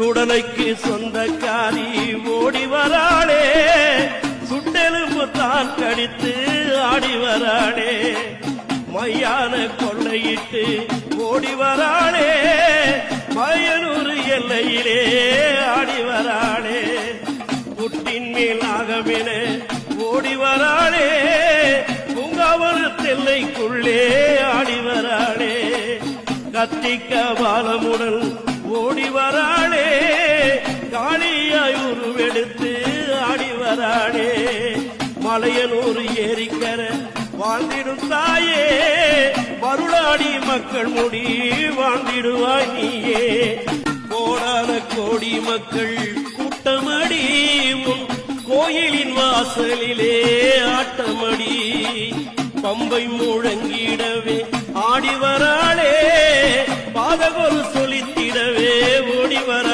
உடலைக்கு சொந்தக்காரி ஓடி வராளே, சுட்டெலும்பு தான் கடித்து ஆடி வராளே, மையான கொள்ளையிட்டு ஓடி வராளே, மயனூர் எல்லையிலே ஆடி வராளே, புட்டின் மேல் ஆகமென ஓடி வராளே, பூங்காவன தெல்லைக்குள்ளே ஆடி வராளே, கத்திக்க பாலமுடன் ஓடி வராளே, காளியாய் உருவெடுத்து ஆடி வராளே, மலையனூர் ஏரிக்கர வாழ்ந்திடும் தாயே, மருளாடி மக்கள் முடி வாழ்ந்திடுவாய் நீயே, கோடான கோடி மக்கள் கூட்டமடி உன் கோயிலின் வாசலிலே ஆட்டமடி, பம்பை முழங்கிடவே ஆடி வராளே, பாதகொரு சொலித்திடவே ஓடி வராளே.